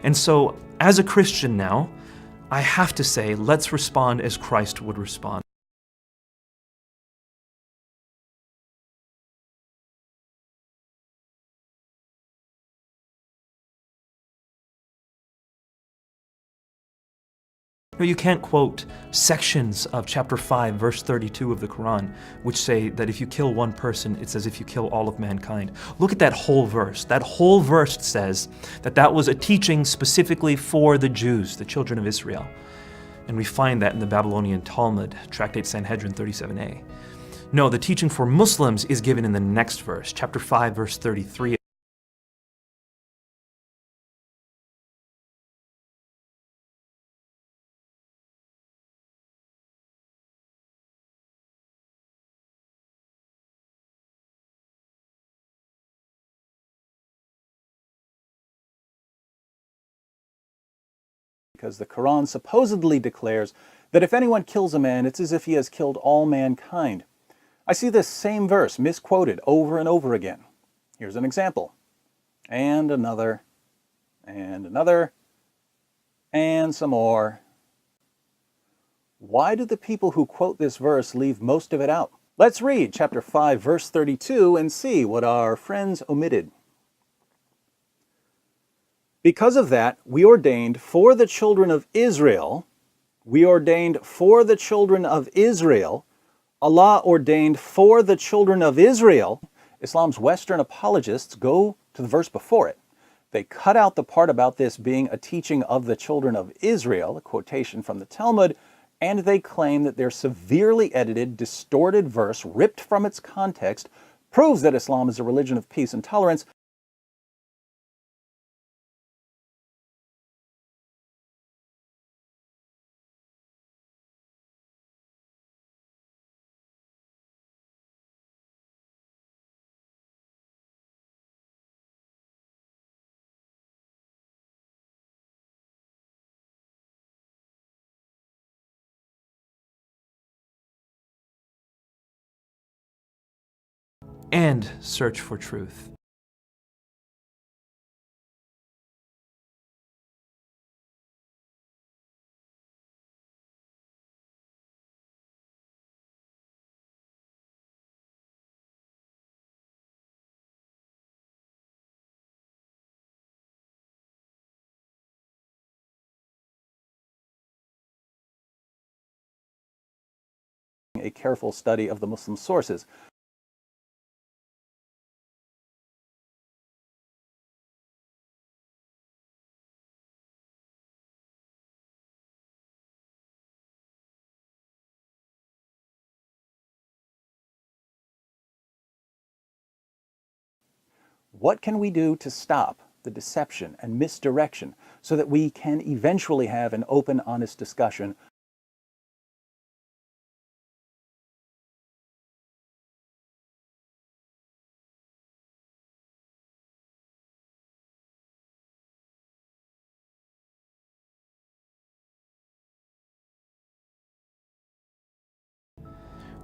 And so, as a Christian now, I have to say, let's respond as Christ would respond. You can't quote sections of chapter 5, verse 32 of the Quran, which say that if you kill one person, it's as if you kill all of mankind. Look at that whole verse. That whole verse says that that was a teaching specifically for the Jews, the children of Israel. And we find that in the Babylonian Talmud, Tractate Sanhedrin 37a. No, the teaching for Muslims is given in the next verse, chapter 5, verse 33. Because the Quran supposedly declares that if anyone kills a man, it's as if he has killed all mankind. I see this same verse misquoted over and over again. Here's an example. And another, and another, and some more. Why do the people who quote this verse leave most of it out? Let's read chapter 5, verse 32 and see what our friends omitted. Because of that, we ordained for the children of Israel, Allah ordained for the children of Israel. Islam's Western apologists go to the verse before it. They cut out the part about this being a teaching of the children of Israel, a quotation from the Talmud, and they claim that their severely edited, distorted verse, ripped from its context, proves that Islam is a religion of peace and tolerance. And search for truth. A careful study of the Muslim sources. What can we do to stop the deception and misdirection so that we can eventually have an open, honest discussion?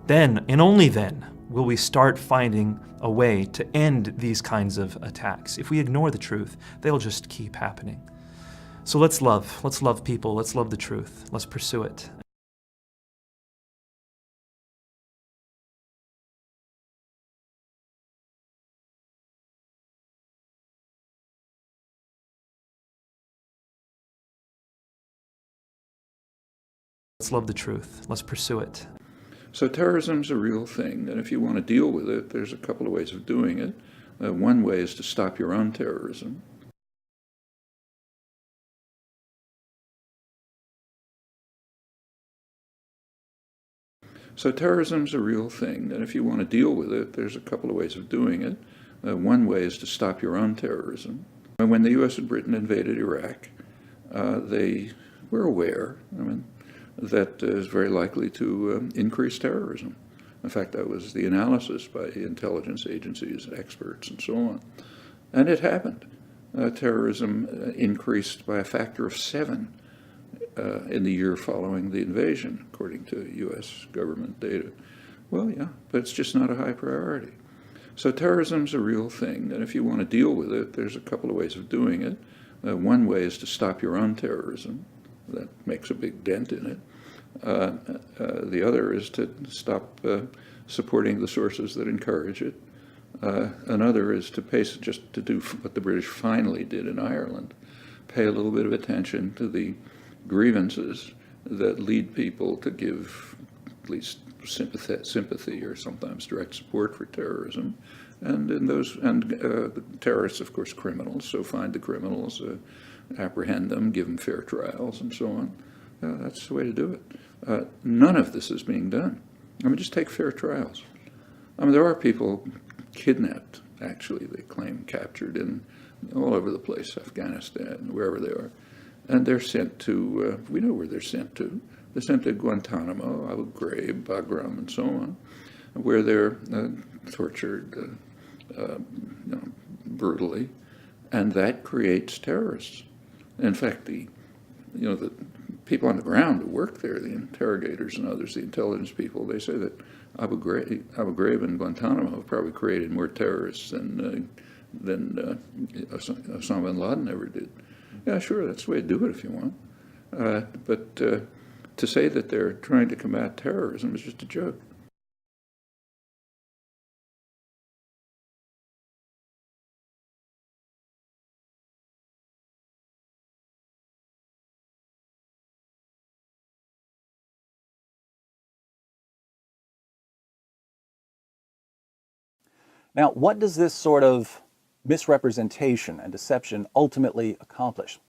Then, and only then, will we start finding a way to end these kinds of attacks. If we ignore the truth, they'll just keep happening. So let's love people, let's love the truth, let's pursue it. Let's love the truth, let's pursue it. So terrorism's a real thing, and if you want to deal with it, there's a couple of ways of doing it. One way is to stop your own terrorism. So terrorism's a real thing, and if you want to deal with it, there's a couple of ways of doing it. One way is to stop your own terrorism. And when the U.S. and Britain invaded Iraq, they were aware, that is very likely to increase terrorism. In fact, that was the analysis by intelligence agencies, experts, and so on. And it happened. Terrorism increased by a factor of 7 in the year following the invasion, according to U.S. government data. Well, yeah, but it's just not a high priority. So terrorism's a real thing, and if you want to deal with it, there's a couple of ways of doing it. One way is to stop your own terrorism. That makes a big dent in it. The other is to stop supporting the sources that encourage it. Another is to just to do what the British finally did in Ireland, pay a little bit of attention to the grievances that lead people to give at least sympathy or sometimes direct support for terrorism, and the terrorists, of course, criminals. So find the criminals, apprehend them, give them fair trials, and so on. That's the way to do it. None of this is being done. I mean, just take fair trials. I mean, there are people kidnapped, actually, they claim, captured in all over the place, Afghanistan, wherever they are. And they're sent to, we know where they're sent to. They're sent to Guantanamo, Abu Ghraib, Bagram, and so on, where they're tortured brutally. And that creates terrorists. In fact, the people on the ground who work there, the interrogators and others, the intelligence people, they say that Abu Ghraib and Guantanamo have probably created more terrorists than Osama bin Laden ever did. Yeah, sure, that's the way to do it if you want. But to say that they're trying to combat terrorism is just a joke. Now, what does this sort of misrepresentation and deception ultimately accomplish?